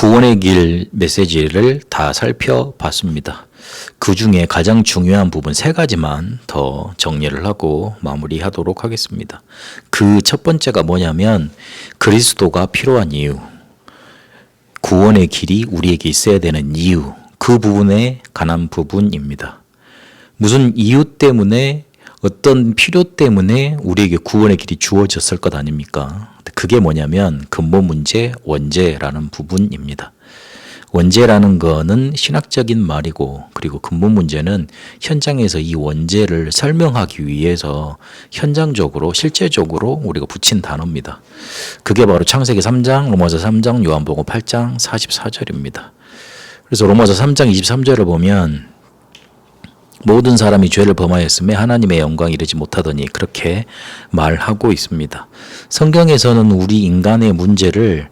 구원의 길 메시지를 다 살펴봤습니다. 그 중에 가장 중요한 부분 세 가지만 더 정리를 하고 마무리하도록 하겠습니다. 그 첫 번째가 뭐냐면 그리스도가 필요한 이유, 구원의 길이 우리에게 있어야 되는 이유, 그 부분에 관한 부분입니다. 무슨 이유 때문에, 어떤 필요 때문에 우리에게 구원의 길이 주어졌을 것 아닙니까? 그게 뭐냐면 근본 문제, 원죄라는 부분입니다. 원죄라는 거는 신학적인 말이고, 그리고 근본 문제는 현장에서 이 원죄를 설명하기 위해서 현장적으로 실제적으로 우리가 붙인 단어입니다. 그게 바로 창세기 3장, 로마서 3장, 요한복음 8장 44절입니다. 그래서 로마서 3장 23절을 보면 모든 사람이 죄를 범하였음에 하나님의 영광에 이르지 못하더니 그렇게 말하고 있습니다. 성경에서는 우리 인간의 문제를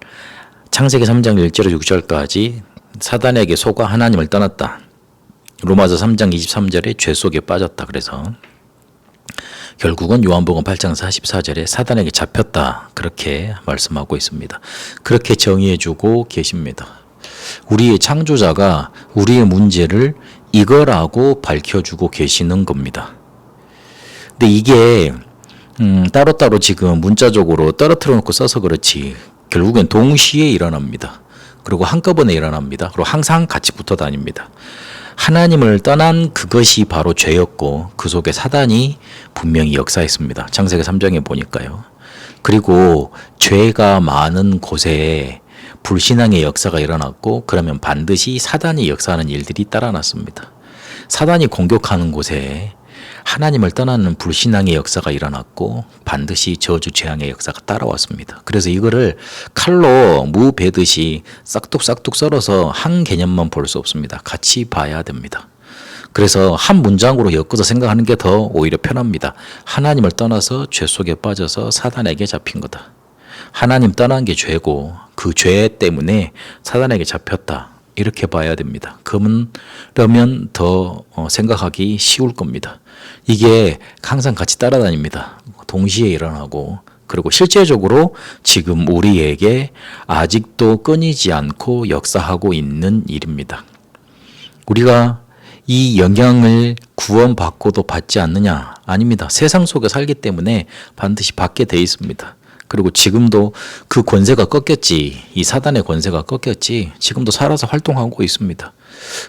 창세기 3장 1절에서 6절까지 사단에게 속아 하나님을 떠났다. 로마서 3장 23절에 죄 속에 빠졌다. 그래서 결국은 요한복음 8장 44절에 사단에게 잡혔다. 그렇게 말씀하고 있습니다. 그렇게 정의해주고 계십니다. 우리의 창조자가 우리의 문제를 이거라고 밝혀주고 계시는 겁니다. 근데 이게 따로따로 지금 문자적으로 떨어뜨려 놓고 써서 그렇지 결국엔 동시에 일어납니다. 그리고 한꺼번에 일어납니다. 그리고 항상 같이 붙어 다닙니다. 하나님을 떠난 그것이 바로 죄였고 그 속에 사단이 분명히 역사했습니다. 창세기 3장에 보니까요. 그리고 죄가 많은 곳에 불신앙의 역사가 일어났고 그러면 반드시 사단이 역사하는 일들이 따라났습니다. 사단이 공격하는 곳에 하나님을 떠나는 불신앙의 역사가 일어났고 반드시 저주 재앙의 역사가 따라왔습니다. 그래서 이거를 칼로 무 베듯이 싹둑싹둑 썰어서 한 개념만 볼 수 없습니다. 같이 봐야 됩니다. 그래서 한 문장으로 엮어서 생각하는 게 더 오히려 편합니다. 하나님을 떠나서 죄 속에 빠져서 사단에게 잡힌 거다. 하나님 떠난 게 죄고 그 죄 때문에 사단에게 잡혔다. 이렇게 봐야 됩니다. 그러면 더 생각하기 쉬울 겁니다. 이게 항상 같이 따라다닙니다. 동시에 일어나고 그리고 실제적으로 지금 우리에게 아직도 끊이지 않고 역사하고 있는 일입니다. 우리가 이 영향을 구원받고도 받지 않느냐? 아닙니다. 세상 속에 살기 때문에 반드시 받게 돼 있습니다. 그리고 지금도 그 권세가 꺾였지, 이 사단의 권세가 꺾였지, 지금도 살아서 활동하고 있습니다.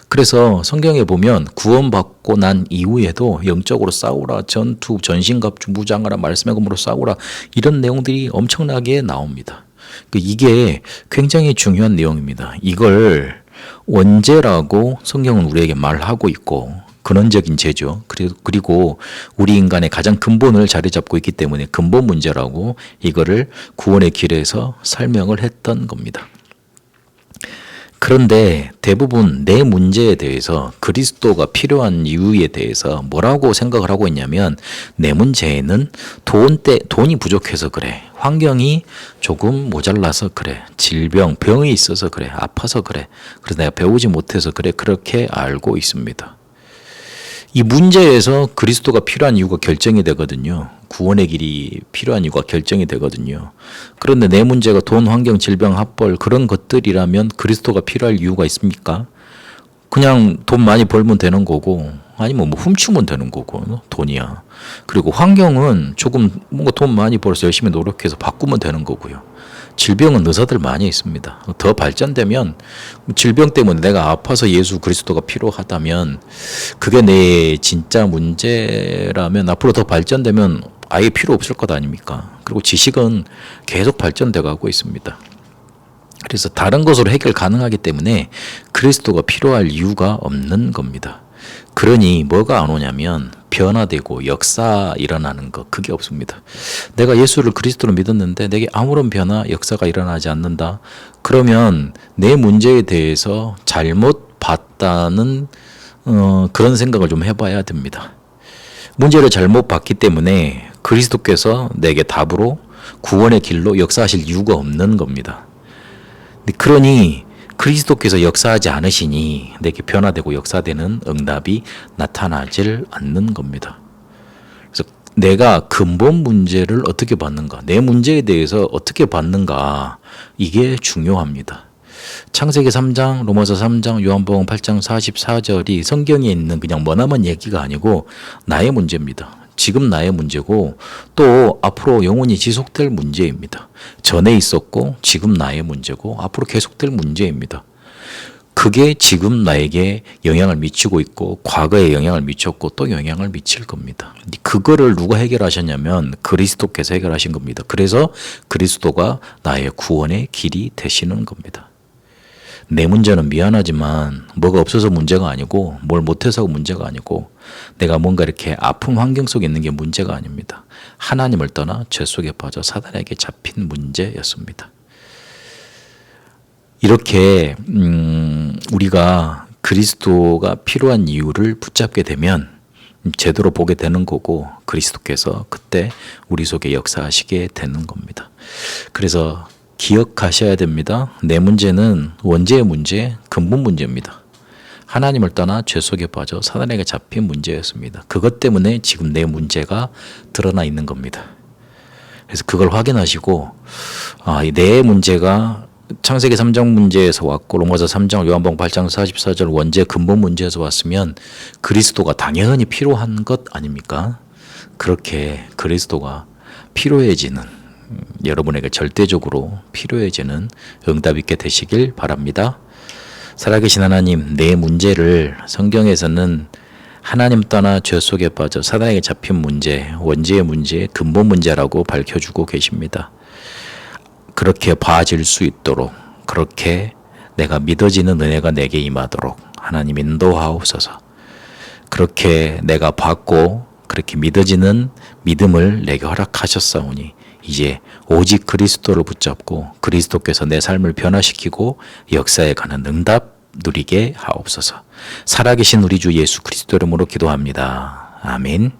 그래서 성경에 보면 구원받고 난 이후에도 영적으로 싸우라, 전투, 전신갑주 무장하라, 말씀의 검으로 싸우라, 이런 내용들이 엄청나게 나옵니다. 이게 굉장히 중요한 내용입니다. 이걸 원죄라고 성경은 우리에게 말하고 있고, 근원적인 죄죠. 그리고 우리 인간의 가장 근본을 자리 잡고 있기 때문에 근본 문제라고 이거를 구원의 길에서 설명을 했던 겁니다. 그런데 대부분 내 문제에 대해서 그리스도가 필요한 이유에 대해서 뭐라고 생각을 하고 있냐면 내 문제에는 돈이 부족해서 그래. 환경이 조금 모자라서 그래. 병이 있어서 그래. 아파서 그래. 그래서 내가 배우지 못해서 그래. 그렇게 알고 있습니다. 이 문제에서 그리스도가 필요한 이유가 결정이 되거든요. 구원의 길이 필요한 이유가 결정이 되거든요. 그런데 내 문제가 돈, 환경, 질병, 학벌 그런 것들이라면 그리스도가 필요할 이유가 있습니까? 그냥 돈 많이 벌면 되는 거고 아니면 뭐 훔치면 되는 거고 돈이야. 그리고 환경은 조금 뭔가 돈 많이 벌어서 열심히 노력해서 바꾸면 되는 거고요. 질병은 의사들 많이 있습니다. 더 발전되면 질병 때문에 내가 아파서 예수 그리스도가 필요하다면 그게 내 진짜 문제라면 앞으로 더 발전되면 아예 필요 없을 것 아닙니까? 그리고 지식은 계속 발전돼 가고 있습니다. 그래서 다른 것으로 해결 가능하기 때문에 그리스도가 필요할 이유가 없는 겁니다. 그러니 뭐가 안 오냐면 변화되고 역사 일어나는 것 그게 없습니다. 내가 예수를 그리스도로 믿었는데 내게 아무런 변화 역사가 일어나지 않는다. 그러면 내 문제에 대해서 잘못 봤다는 그런 생각을 좀 해봐야 됩니다. 문제를 잘못 봤기 때문에 그리스도께서 내게 답으로 구원의 길로 역사하실 이유가 없는 겁니다. 그러니 그리스도께서 역사하지 않으시니 내게 변화되고 역사되는 응답이 나타나질 않는 겁니다. 그래서 내가 근본 문제를 어떻게 받는가, 내 문제에 대해서 어떻게 받는가, 이게 중요합니다. 창세기 3장, 로마서 3장, 요한복음 8장 44절이 성경에 있는 그냥 머나먼 얘기가 아니고 나의 문제입니다. 지금 나의 문제고 또 앞으로 영원히 지속될 문제입니다. 전에 있었고 지금 나의 문제고 앞으로 계속될 문제입니다. 그게 지금 나에게 영향을 미치고 있고 과거에 영향을 미쳤고 또 영향을 미칠 겁니다. 그거를 누가 해결하셨냐면 그리스도께서 해결하신 겁니다. 그래서 그리스도가 나의 구원의 길이 되시는 겁니다. 내 문제는 미안하지만 뭐가 없어서 문제가 아니고 뭘 못해서 문제가 아니고 내가 뭔가 이렇게 아픈 환경 속에 있는 게 문제가 아닙니다. 하나님을 떠나 죄 속에 빠져 사단에게 잡힌 문제였습니다. 이렇게 우리가 그리스도가 필요한 이유를 붙잡게 되면 제대로 보게 되는 거고 그리스도께서 그때 우리 속에 역사하시게 되는 겁니다. 그래서 기억하셔야 됩니다. 내 문제는 원죄의 문제, 근본 문제입니다. 하나님을 떠나 죄 속에 빠져 사단에게 잡힌 문제였습니다. 그것 때문에 지금 내 문제가 드러나 있는 겁니다. 그래서 그걸 확인하시고 내 문제가 창세기 3장 문제에서 왔고 로마서 3장, 요한복음 8장 44절 원죄 근본 문제에서 왔으면 그리스도가 당연히 필요한 것 아닙니까? 그렇게 그리스도가 필요해지는 여러분에게 절대적으로 필요해지는 응답 있게 되시길 바랍니다. 살아계신 하나님, 내 문제를 성경에서는 하나님 떠나 죄 속에 빠져 사단에게 잡힌 문제, 원죄의 문제, 근본 문제라고 밝혀주고 계십니다. 그렇게 봐질 수 있도록 그렇게 내가 믿어지는 은혜가 내게 임하도록 하나님 인도하옵소서. 그렇게 내가 받고 그렇게 믿어지는 믿음을 내게 허락하셨사오니 이제 오직 그리스도를 붙잡고 그리스도께서 내 삶을 변화시키고 역사에 가는 응답 누리게 하옵소서. 살아계신 우리 주 예수 그리스도 이름으로 기도합니다. 아멘.